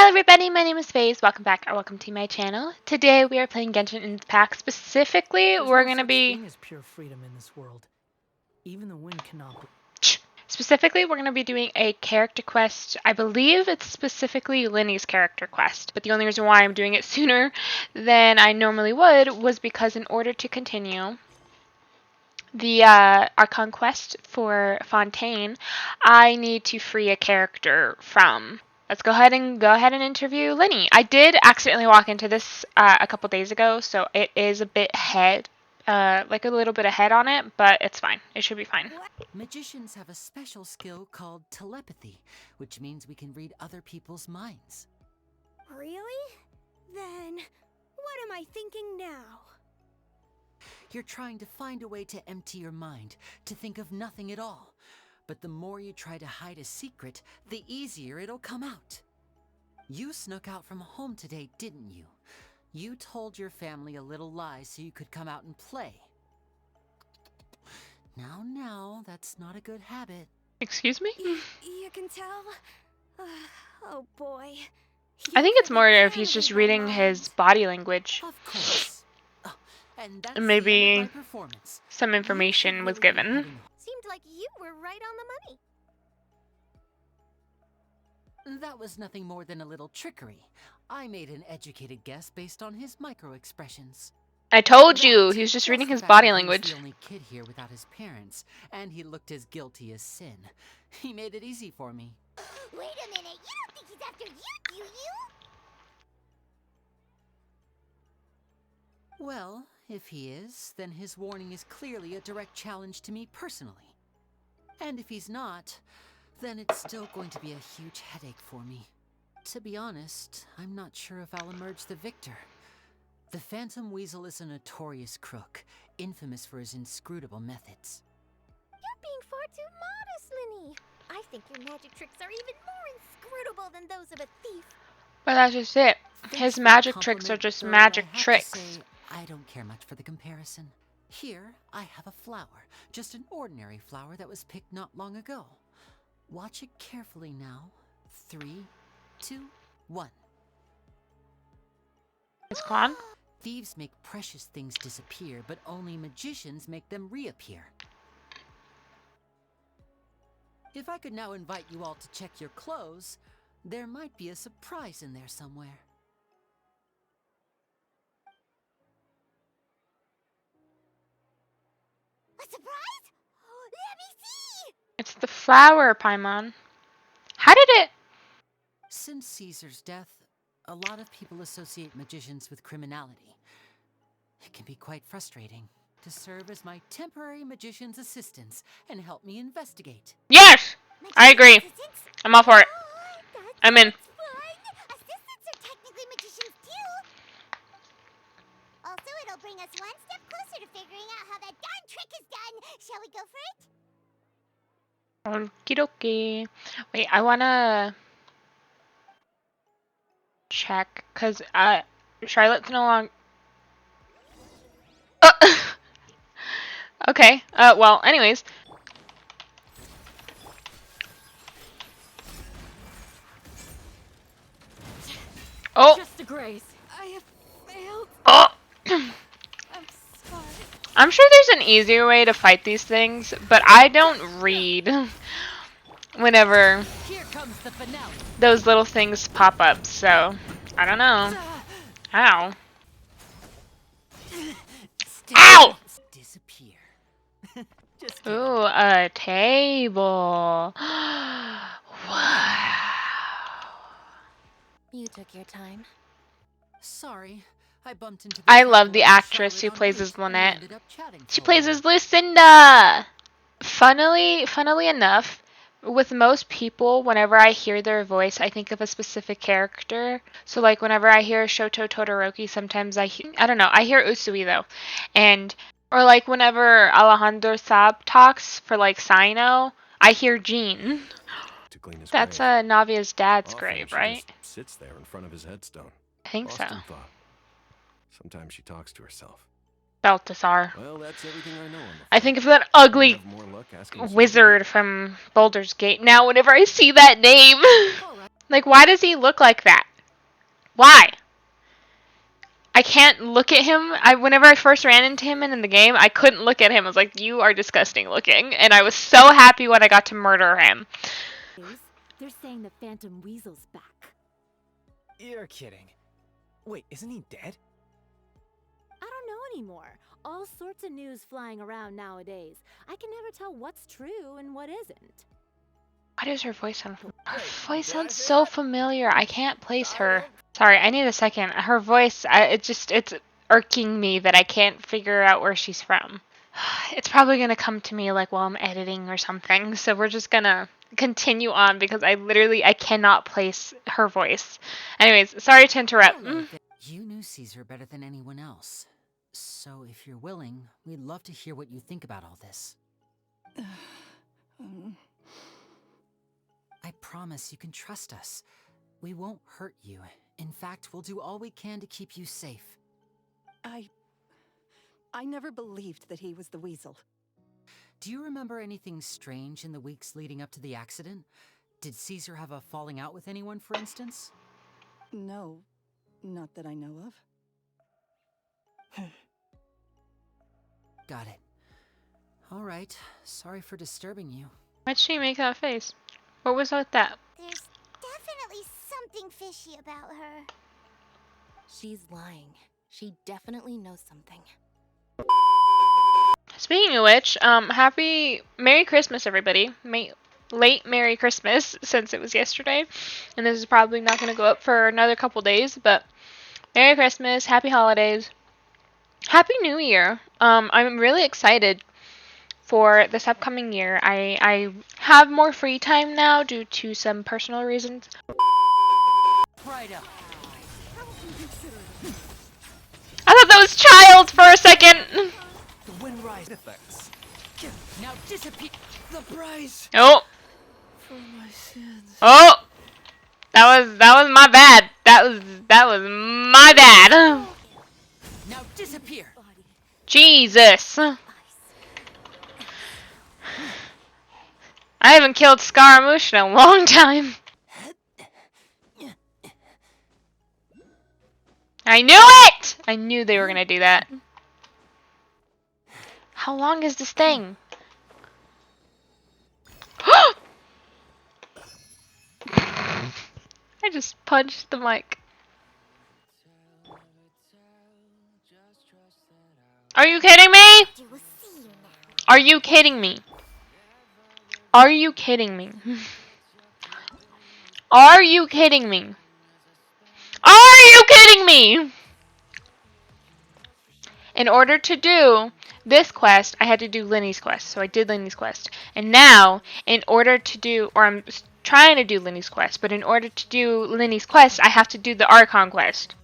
Hello everybody, my name is Faze. Welcome back or welcome to my channel. Today we are playing Genshin Impact. Specifically, There's we're no gonna such be thing as pure freedom in this world. Even the wind cannot. doing a character quest. I believe it's specifically Lyney's character quest. But the only reason why I'm doing it sooner than I normally would was because in order to continue the our conquest for Fontaine, I need to free a character from. Let's go ahead and interview Lyney. I did accidentally walk into this a couple days ago, so it is a bit ahead, like a little bit ahead on it, but it's fine. It should be fine. Magicians have a special skill called telepathy, which means we can read other people's minds. Really? Then, what am I thinking now? You're trying to find a way to empty your mind, to think of nothing at all. But the more you try to hide a secret, the easier it'll come out. You snuck out from home today, didn't you? You told your family a little lie so you could come out and play. Now, that's not a good habit. Excuse me? You can tell? Oh boy. I think it's more if he's just reading his body language. Of course. And that's Maybe the end of my performance. some information was given. Seemed like you were right on the money. That was nothing more than a little trickery. I made an educated guess based on his micro-expressions. I told you, he was just reading his body language. He was the only kid here without his parents, and he looked as guilty as sin. He made it easy for me. Wait a minute, you don't think he's after you, do you? Well, if he is, then his warning is clearly a direct challenge to me personally. And if he's not, then it's still going to be a huge headache for me. To be honest, I'm not sure if I'll emerge the victor. The Phantom Weasel is a notorious crook, infamous for his inscrutable methods. You're being far too modest, Lyney. I think your magic tricks are even more inscrutable than those of a thief. But that's just it. His magic tricks are just magic tricks. I don't care much for the comparison. Here, I have a flower. Just an ordinary flower that was picked not long ago. Watch it carefully now. 3, 2, 1. It's gone? Thieves make precious things disappear, but only magicians make them reappear. If I could now invite you all to check your clothes, there might be a surprise in there somewhere. A surprise? Let me see! It's the flower, Paimon. How did it? Since Caesar's death, a lot of people associate magicians with criminality. It can be quite frustrating to serve as my temporary magician's assistants and help me investigate. Yes! I agree. I'm all for it. I'm in. Assistants are technically magicians too. Also, it'll bring us one step closer to figuring out how that darn trick is done. Shall we go for it? Okie dokie. Wait, I wanna check, cause Charlotte's no longer. Okay. Well, anyways. Oh. Just a grace. I have failed. Oh. I'm sorry. I'm sure there's an easier way to fight these things, but I don't read whenever Here comes the finale. those little things pop up, so I don't know. Ow. Ow! Disappear. Just kidding. Ooh, a table. Wow. You took your time. Sorry, I bumped into. I love the actress who plays as Lynette. She plays as Lucinda! Funnily enough, with most people, whenever I hear their voice, I think of a specific character. So, like, whenever I hear Shoto Todoroki, sometimes I don't know, I hear Usui, though. Or, like, whenever Alejandro Saab talks for, like, Sino, I hear Jean. That's Navia's dad's grave, right? Sits there in front of his headstone. I think so. Thought. Sometimes she talks to herself. Balthasar. Well, that's everything I know. I think of that ugly wizard from Baldur's Gate. Now, whenever I see that name, like, why does he look like that? Why? I can't look at him. Whenever I first ran into him in the game, I couldn't look at him. I was like, you are disgusting looking. And I was so happy when I got to murder him. They're saying the Phantom Weasel's back. You're kidding. Wait, isn't he dead? I don't know anymore. All sorts of news flying around nowadays. I can never tell what's true and what isn't. Why does her voice sound Her voice sounds so familiar. I can't place her. Sorry, I need a second. Her voice, it's irking me that I can't figure out where she's from. It's probably going to come to me like while I'm editing or something. So we're just going to continue on because I cannot place her voice. Anyways, sorry to interrupt. You knew Caesar better than anyone else. So if you're willing, we'd love to hear what you think about all this. I promise you can trust us. We won't hurt you. In fact, we'll do all we can to keep you safe. I never believed that he was the weasel. Do you remember anything strange in the weeks leading up to the accident? Did Caesar have a falling out with anyone, for instance? No, not that I know of. Got it. All right. Sorry for disturbing you. Why'd she make that face? What was with that? There's definitely something fishy about her. She's lying. She definitely knows something. Speaking of which, happy Merry Christmas, everybody. Late Merry Christmas, since it was yesterday. And this is probably not going to go up for another couple days, but Merry Christmas, Happy Holidays, Happy New Year. I'm really excited for this upcoming year. I have more free time now due to some personal reasons. Right up. I thought that was Child for a second. The wind rise effects. Now disappear. The prize Oh. for my sins. Oh. That was my bad. That was my bad. Now disappear. Jesus. I haven't killed Scaramouche in a long time. I knew it! I knew they were gonna do that. How long is this thing? I just punched the mic. Are you kidding me? You will see now. Are you kidding me? Are you kidding me? Are you kidding me? Are you kidding me? In order to do this quest, I had to do Lyney's quest. So I did Lyney's quest. And now, in order to do, or I'm trying to do Lyney's quest, but in order to do Lyney's quest, I have to do the Archon quest.